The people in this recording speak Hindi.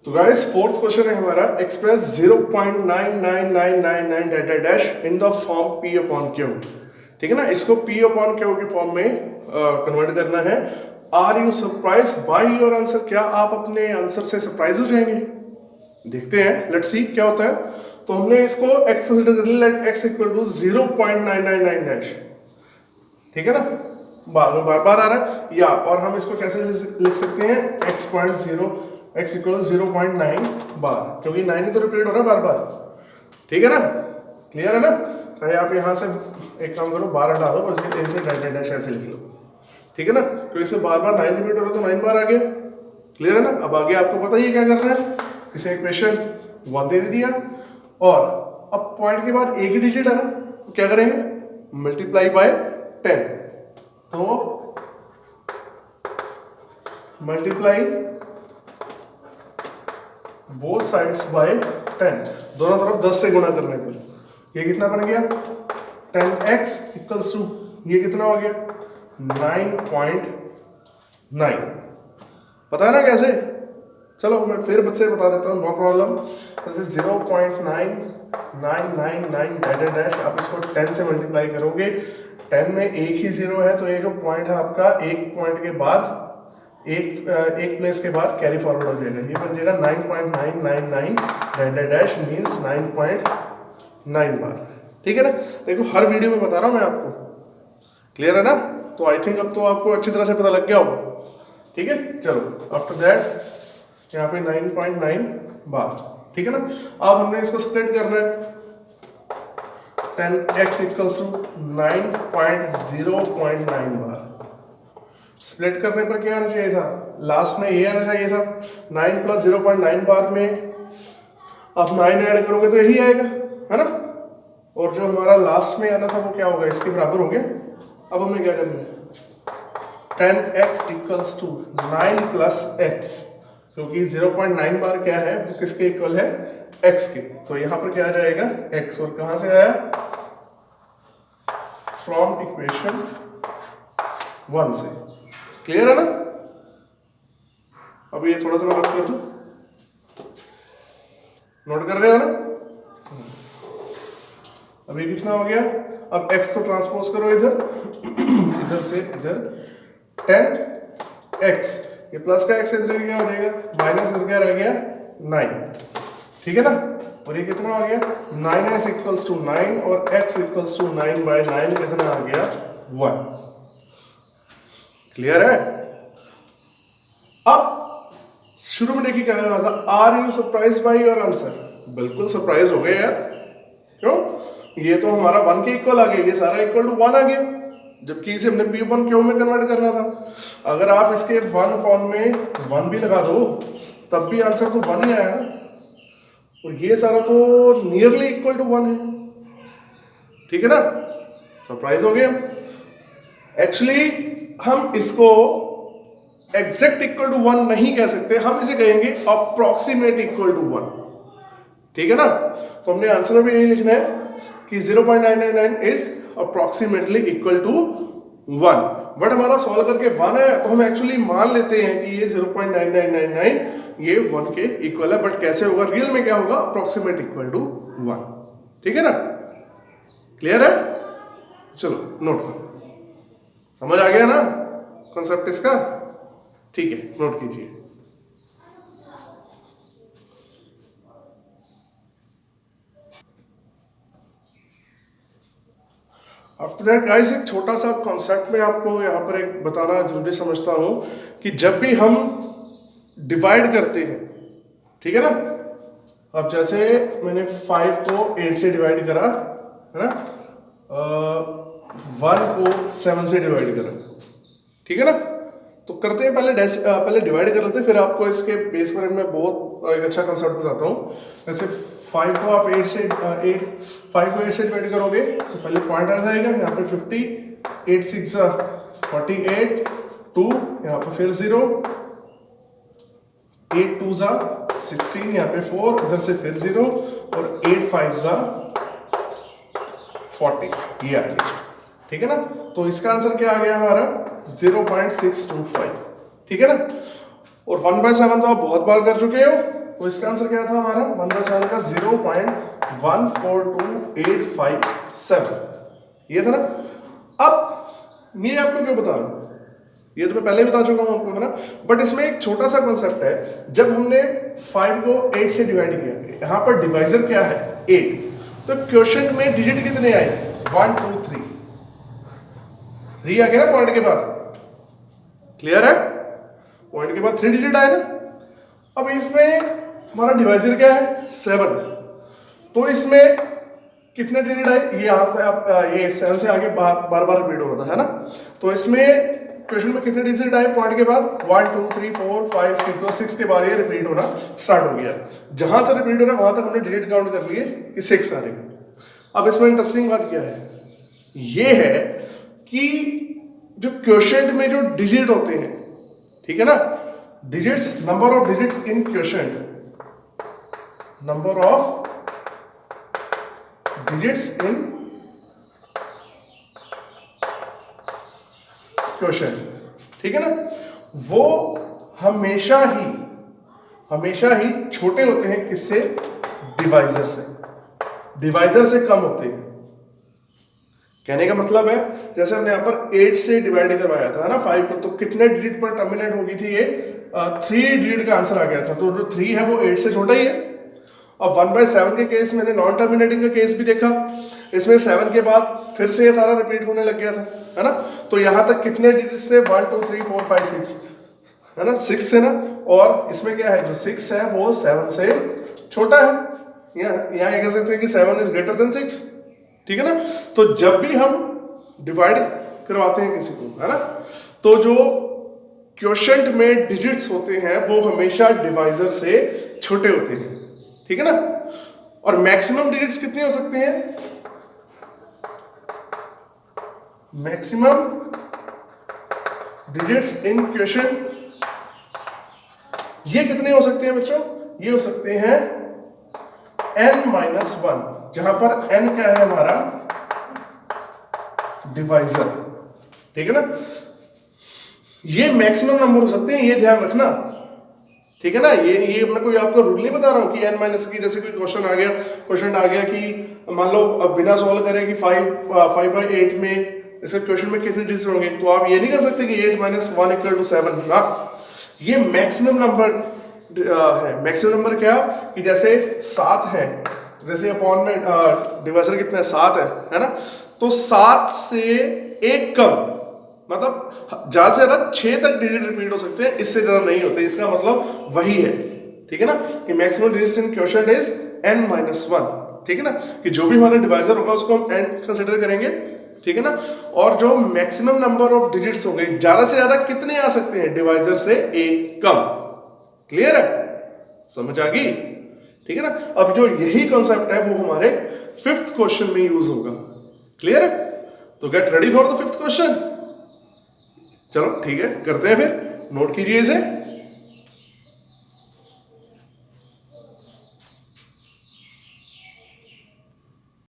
तो गाइस फोर्थ क्वेश्चन है हमारा, express 0.99999 data dash in the form P upon Q। ठीक है ना, इसको P अपॉन Q के फॉर्म में कन्वर्ट करना है। Are you surprise by your answer? क्या आप अपने आंसर से सरप्राइज हो जाएंगे? देखते हैं, लेट्स सी क्या होता है। तो हमने इसको एक्स कंसीडर कर लिया, let x equal to 0.999 dash. ठीक है ना, बार बार आ रहा है या, और हम इसको कैसे लिख सकते हैं, x इक्वल 0.9 बार, क्योंकि 9 ही तो रिपीट हो रहा है बार बार। ठीक है ना, क्लियर है ना। चाहे आप यहाँ से एक काम करो, बार हटा दो, ऐसे डैश ऐसे लिख लो। ठीक है ना, तो इसमें बार बार 9 रिपीट हो रहा है तो 9 बार आ गया। क्लियर है ना। अब आगे आपको पता ही है क्या करना है, इसे इक्वेशन 1 दे दिया, और अब पॉइंट के बाद एक ही डिजिट है ना, तो क्या करेंगे, मल्टीप्लाई बाय 10। तो मल्टीप्लाई बोथ साइड्स बाय 10, दोनों तरफ 10 से गुणा करने पर ये कितना बन गया, 10x इक्वल्स टू, ये कितना हो गया, 9.9। पता है ना कैसे? चलो मैं फिर बच्चे बता देता हूँ, नो प्रॉब्लम। जैसे 0.9999 डैश, आप इसको 10 से मल्टीप्लाई करोगे, 10 में एक ही जीरो है, तो ये जो पॉइंट है आपका, एक पॉइंट के बाद एक प्लेस के बाद कैरी फॉरवर्ड हो जाएगा, ये बन जाएगा 9.999 डैश मीन्स 9.9 बार। ठीक है ना, देखो हर वीडियो में बता रहा हूँ मैं आपको, क्लियर है ना। तो आई थिंक अब तो आपको अच्छी तरह से पता लग गया होगा। ठीक है, चलो आफ्टर दैट यहाँ पे 9.9 बार। ठीक है ना, अब हमने इसको स्प्लिट करना है, 10x equals to 9.0.9 bar. Split करने पर क्या आना चाहिए था, लास्ट में ये आना चाहिए था, 9 प्लस 0.9 बार में आप 9 ऐड करोगे तो यही आएगा, है ना। और जो हमारा लास्ट में आना था वो क्या होगा, इसके बराबर हो गया। अब हमें क्या करना है, 10x equals to 9 plus x, क्योंकि 0.9 बार क्या है, वो किसके इक्वल है, x के। तो यहां पर क्या आ जाएगा, x, और कहां से आया, फ्रॉम इक्वेशन 1 से। क्लियर है ना। अब ये थोड़ा सा मैं रफ कर दूं, नोट कर रहे हो ना। अब ये कितना हो गया, अब x को ट्रांसपोज करो इधर, इधर से इधर, 10x, ये प्लस का x इधर क्या हो जाएगा, माइनस इधर क्या रह गया, 9। ठीक है ना, और ये कितना हो गया, 9s इक्वल्स टू 9 और x इक्वल्स टू 9/9 कितना आ गया, 1। क्लियर है। अब शुरू में देखिए क्या कहा था, are you surprise by your answer? बिल्कुल सरप्राइज हो गए यार। क्यों, ये तो हमारा 1 के इक्वल आ गया, ये सारा इक्वल टू 1 आ गया, जबकि इसे हमने P अपॉन Q में कन्वर्ट करना था। अगर आप इसके 1 फॉर्म में 1 भी लगा दो तब भी आंसर तो 1 ही आया ना, और ये सारा तो नियरली इक्वल टू 1 है। ठीक है ना, सरप्राइज हो गया। एक्चुअली हम इसको एग्जैक्ट इक्वल टू 1 नहीं कह सकते, हम इसे कहेंगे अप्रोक्सीमेट इक्वल टू 1। ठीक है ना, तो हमने आंसर में भी यही लिखना है कि 0.999 is approximately equal to 1। But हमारा सॉल्व करके 1 है, तो हम एक्चुअली मान लेते हैं कि ये 0.9999 ये 1 के इक्वल है। बट कैसे होगा, रियल में क्या होगा, अप्रोक्सीमेट इक्वल टू 1। ठीक है ना, क्लियर है। चलो नोट करो, समझ आ गया ना कॉन्सेप्ट इसका। ठीक है, नोट कीजिए। आफ्टर दैट गाइस, एक छोटा सा कॉन्सेप्ट में आपको यहाँ पर एक बताना जरूरी समझता हूँ कि जब भी हम डिवाइड करते हैं, ठीक है ना, अब जैसे मैंने 5 को 8 से डिवाइड करा, है ना, 1 को 7 से डिवाइड करा, ठीक है ना। तो करते हैं पहले डिवाइड कर लेते हैं, फिर आपको इसके बेस पर मैं बहुत एक अच्छा कंसेप्ट बताता हूँ। जैसे 5 को आप 8 से 8 डिवाइड करोगे तो पहले पॉइंट आ जाएगा यहाँ पे 50, 8 6 48, 2 यहाँ पे फिर 0, 8 2 16, यहाँ पे 4, इधर से फिर 0, और 8 5 40, ये आ गया। ठीक है ना, तो इसका आंसर क्या आ गया हमारा, 0.625। ठीक है ना, और 1/7 तो आप बहुत बार कर चुके हो, तो इसका आंसर क्या था हमारा 1/7 का 0.142857, ये था ना। अब ये आपको क्यों बता रहा हूं, ये तो मैं पहले बता चुका हूं आपको, है ना। बट इसमें एक छोटा सा कॉन्सेप्ट है, जब हमने 5 को 8 से डिवाइड किया, यहां पर डिवाइजर क्या है 8, तो क्वोशिएंट में डिजिट कितने आए 1 2 3 आ गया ना पॉइंट के बाद, क्लियर है, पॉइंट के बाद 3 डिजिट आए ना। अब इसमें हमारा डिवाइजर क्या है 7, तो इसमें कितने डिजिट आए, ये यहां से आप ये 7 से आगे बार बार रिपीट हो रहा था, है ना। तो इसमें क्वेश्चन में कितने डिजिट आए पॉइंट के बाद 1 2 3 4 5 6, तो 6 के बाद ये रिपीट होना स्टार्ट हो गया। जहां से रिपीट हो रहा है वहां तक हमने डिजिट काउंट कर लिए कि 6 आ रहे। अब इसमें इंटरेस्टिंग बात क्या है, ये है कि जो क्वोशिएंट में जो डिजिट होते हैं, ठीक है ना, digits, number of digits in quotient, number of digits in quotient, ठीक है ना, वो हमेशा ही छोटे होते हैं किससे, डिवाइजर से, डिवाइजर से कम होते हैं। कहने का मतलब है जैसे हमने यहाँ पर 8 से डिवाइड करवाया था ना 5 को, तो कितने डिजिट पर टर्मिनेट होगी थी ये 3 डिजिट का आंसर आ गया था, तो जो 3 है वो 8 से छोटा ही है। अब 1/7 के केस मैंने नॉन टर्मिनेटिंग का केस भी देखा, इसमें 7 के बाद फिर से ये सारा रिपीट होने लग गया था, है ना। तो यहां तक कितने डिजिट से 1 2 3 4 5 6, है ना, 6 से ना, और इसमें क्या है जो 6 है वो 7 से छोटा है, यहाँ कह सकते हैं कि 7 इज ग्रेटर देन 6, ठीक है ना। तो जब भी हम डिवाइड करवाते हैं किसी को, है ना, तो जो क्वोशिएंट में डिजिट्स होते हैं वो हमेशा डिवाइजर से छोटे होते हैं, ठीक है ना। और मैक्सिमम डिजिट्स कितने हो सकते हैं, मैक्सिमम डिजिट्स इन क्वोशिएंट ये कितने हो सकते हैं बच्चों, ये हो सकते हैं n-1, जहां पर n क्या है हमारा डिवाइजर, ठीक है ना। ये मैक्सिमम नंबर हो सकते हैं, ये ध्यान रखना, ठीक है ना। ये मैं कोई आपको रूल नहीं बता रहा हूं कि n- की, जैसे कोई क्वेश्चन आ गया कि मान लो बिना सॉल्व करे कि 5/8 में इसके क्वेश्चन में कितने डिजिट होंगे, तो आप ये नहीं कर सकते कि 8 - 1 = 7 ना। ये मैक्सिमम नंबर है। मैक्सिमम नंबर क्या, कि जैसे 7 है, जैसे अपॉन में डिवाइजर कितना है 7 है ना, तो 7 से 1 कम, मतलब ज्यादा से ज्यादा 6 तक डिजिट रिपीट हो सकते हैं, इससे ज्यादा नहीं होते। इसका मतलब वही है, ठीक है ना, कि maximum digits in quotient is n-1, ठीक है ना, कि जो भी हमारा डिवाइजर होगा उसको हम n कंसीडर करेंगे, ठीक है ना। और जो मैक्सिमम नंबर ऑफ डिजिट्स होंगे, ज्यादा से ज्यादा कितने आ सकते हैं, डिवाइजर से 1 कम। क्लियर है, समझ आ गई, ठीक है ना। अब जो यही कॉन्सेप्ट है वो हमारे 5th क्वेश्चन में यूज होगा। क्लियर है, तो get ready for the 5th question. चलो ठीक है, करते हैं फिर, नोट कीजिए इसे।